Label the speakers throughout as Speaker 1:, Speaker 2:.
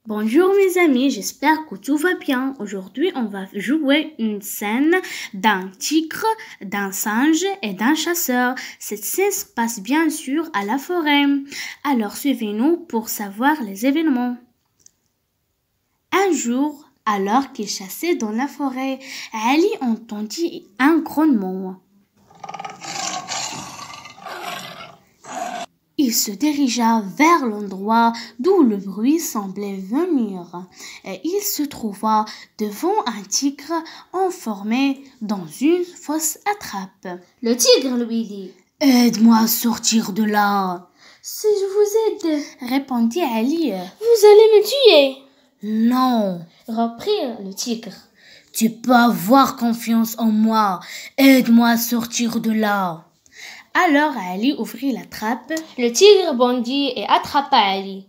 Speaker 1: Bonjour mes amis, j'espère que tout va bien. Aujourd'hui, on va jouer une scène d'un tigre, d'un singe et d'un chasseur. Cette scène se passe bien sûr à la forêt. Alors suivez-nous pour savoir les événements. Un jour, alors qu'il chassait dans la forêt, Ali entendit un grognement. Il se dirigea vers l'endroit d'où le bruit semblait venir et il se trouva devant un tigre enfermé dans une fausse attrape.
Speaker 2: Le tigre lui dit «
Speaker 1: Aide-moi à sortir de là. »
Speaker 2: Si je vous aide,
Speaker 1: répondit Ali.
Speaker 2: Vous allez me tuer.
Speaker 1: Non,
Speaker 2: reprit le tigre.
Speaker 1: Tu peux avoir confiance en moi. Aide-moi à sortir de là. Alors Ali ouvrit la trappe.
Speaker 2: Le tigre bondit et attrapa Ali.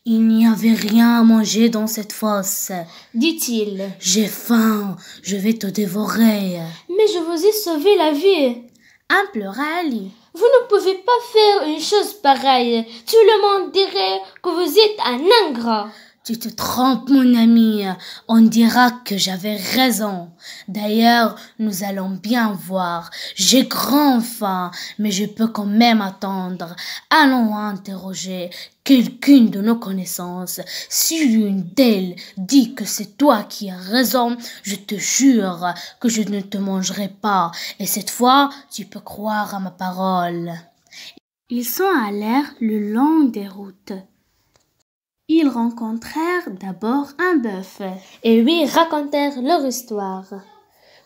Speaker 1: Il n'y avait rien à manger dans cette fosse,
Speaker 2: dit-il.
Speaker 1: J'ai faim, je vais te dévorer.
Speaker 2: Mais je vous ai sauvé la vie,
Speaker 1: implora Ali.
Speaker 2: Vous ne pouvez pas faire une chose pareille. Tout le monde dirait que vous êtes un ingrat.
Speaker 1: Tu te trompes, mon ami. On dira que j'avais raison. D'ailleurs, nous allons bien voir. J'ai grand faim, mais je peux quand même attendre. Allons interroger quelqu'une de nos connaissances. Si l'une d'elles dit que c'est toi qui as raison, je te jure que je ne te mangerai pas. Et cette fois, tu peux croire à ma parole. Ils sont allés le long des routes. Ils rencontrèrent d'abord un bœuf
Speaker 2: et lui racontèrent leur histoire.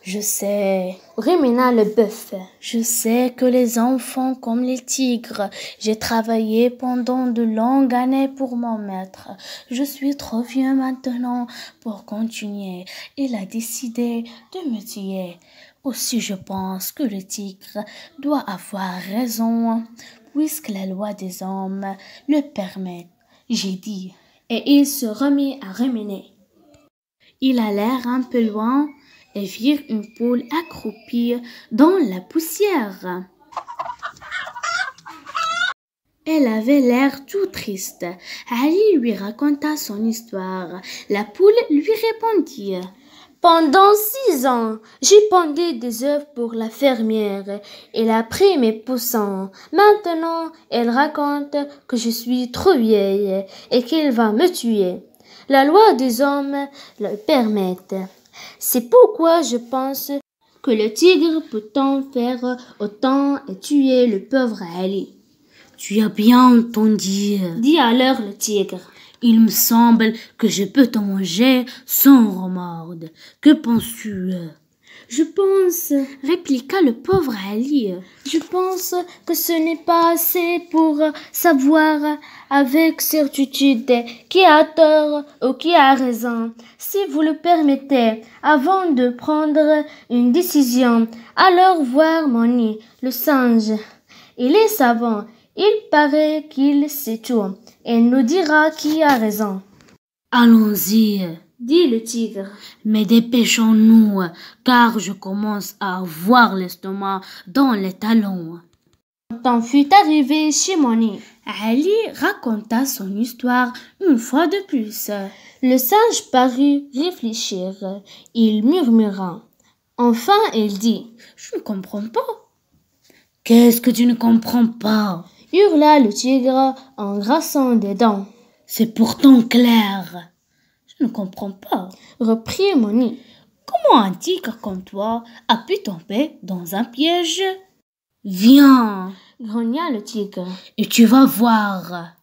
Speaker 1: Je sais,
Speaker 2: rumina le bœuf.
Speaker 1: Je sais que les enfants comme les tigres, j'ai travaillé pendant de longues années pour mon maître. Je suis trop vieux maintenant pour continuer. Il a décidé de me tuer. Aussi je pense que le tigre doit avoir raison, puisque la loi des hommes le permet. J'ai dit,
Speaker 2: et il se remit à ruminer.
Speaker 1: Ils allèrent un peu loin et virent une poule accroupie dans la poussière. Elle avait l'air tout triste. Ali lui raconta son histoire. La poule lui répondit.
Speaker 2: Pendant 6 ans, j'ai pondu des œufs pour la fermière. Elle a pris mes poussins. Maintenant, elle raconte que je suis trop vieille et qu'elle va me tuer. La loi des hommes le permet. C'est pourquoi je pense que le tigre peut en faire autant et tuer le pauvre Ali.
Speaker 1: Tu as bien entendu,
Speaker 2: dit alors le tigre.
Speaker 1: Il me semble que je peux te manger sans remords. Que penses-tu?
Speaker 2: Je pense,
Speaker 1: répliqua le pauvre Ali.
Speaker 2: Je pense que ce n'est pas assez pour savoir avec certitude qui a tort ou qui a raison. Si vous le permettez, avant de prendre une décision, alors voir Moni, le singe. Il est savant. Il paraît qu'il sait tout. Elle nous dira qui a raison.
Speaker 1: Allons-y,
Speaker 2: dit le tigre.
Speaker 1: Mais dépêchons-nous, car je commence à avoir l'estomac dans les talons.
Speaker 2: Quand on fut arrivé chez Moni,
Speaker 1: Ali raconta son histoire une fois de plus.
Speaker 2: Le singe parut réfléchir. Il murmura. Enfin, il dit,
Speaker 1: je ne comprends pas. Qu'est-ce que tu ne comprends pas?
Speaker 2: Hurla le tigre en grinçant des dents.
Speaker 1: C'est pourtant clair. Je ne comprends pas.
Speaker 2: Reprit Moni.
Speaker 1: Comment un tigre comme toi a pu tomber dans un piège? Viens,
Speaker 2: grogna le tigre.
Speaker 1: Et tu vas voir.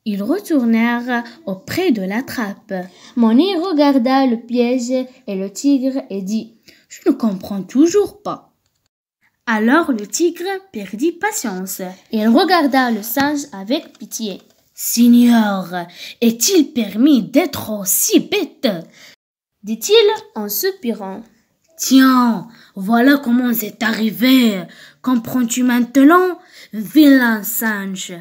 Speaker 1: Ils retournèrent auprès de la trappe.
Speaker 2: Moni regarda le piège et le tigre et dit,
Speaker 1: je ne comprends toujours pas. Alors le tigre perdit patience.
Speaker 2: Il regarda le singe avec pitié.
Speaker 1: Seigneur, est-il permis d'être aussi bête?
Speaker 2: Dit-il en soupirant.
Speaker 1: Tiens, voilà comment c'est arrivé. Comprends-tu maintenant, vilain singe?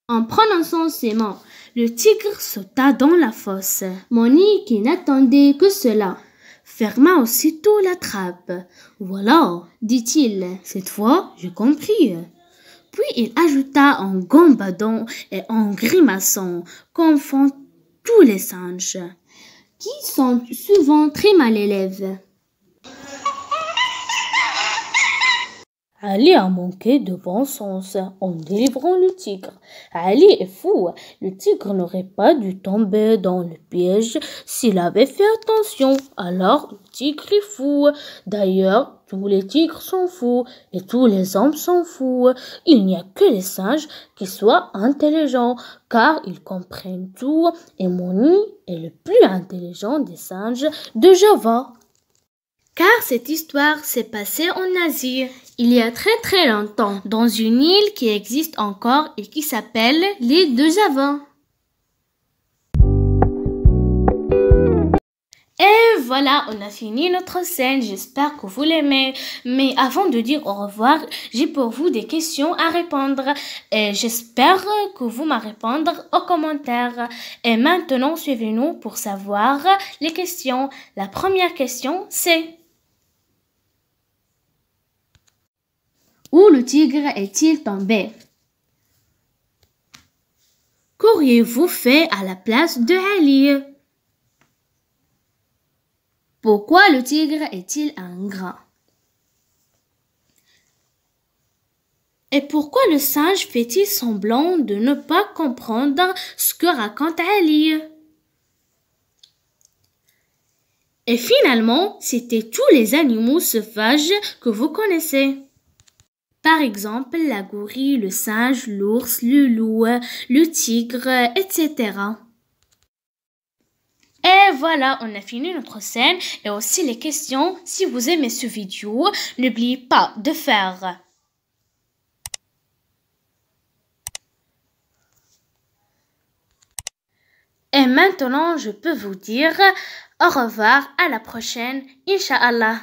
Speaker 2: En prononçant ces mots,
Speaker 1: le tigre sauta dans la fosse.
Speaker 2: Moni, qui n'attendait que cela,
Speaker 1: ferma aussitôt la trappe. Voilà,
Speaker 2: dit-il,
Speaker 1: cette fois j'ai compris. Puis il ajouta en gambadant et en grimaçant, tous les singes,
Speaker 2: qui sont souvent très mal élèves.
Speaker 1: Ali a manqué de bon sens en délivrant le tigre. Ali est fou. Le tigre n'aurait pas dû tomber dans le piège s'il avait fait attention. Alors, le tigre est fou. D'ailleurs, tous les tigres sont fous et tous les hommes sont fous. Il n'y a que les singes qui soient intelligents car ils comprennent tout et Moni est le plus intelligent des singes de Java.
Speaker 2: Car cette histoire s'est passée en Asie, il y a très longtemps, dans une île qui existe encore et qui s'appelle l'île de Java.
Speaker 1: Et voilà, on a fini notre scène, j'espère que vous l'aimez. Mais avant de dire au revoir, j'ai pour vous des questions à répondre. Et j'espère que vous m'en répondre aux commentaires. Et maintenant, suivez-nous pour savoir les questions. La première question, c'est...
Speaker 2: Où le tigre est-il tombé?
Speaker 1: Qu'auriez-vous fait à la place de Ali?
Speaker 2: Pourquoi le tigre est-il ingrat?
Speaker 1: Et pourquoi le singe fait-il semblant de ne pas comprendre ce que raconte Ali? Et finalement, c'était tous les animaux sauvages que vous connaissez. Par exemple, la gorille, le singe, l'ours, le loup, le tigre, etc. Et voilà, on a fini notre scène et aussi les questions. Si vous aimez ce vidéo, n'oubliez pas de faire Et maintenant, je peux vous dire au revoir, à la prochaine, Inch'Allah.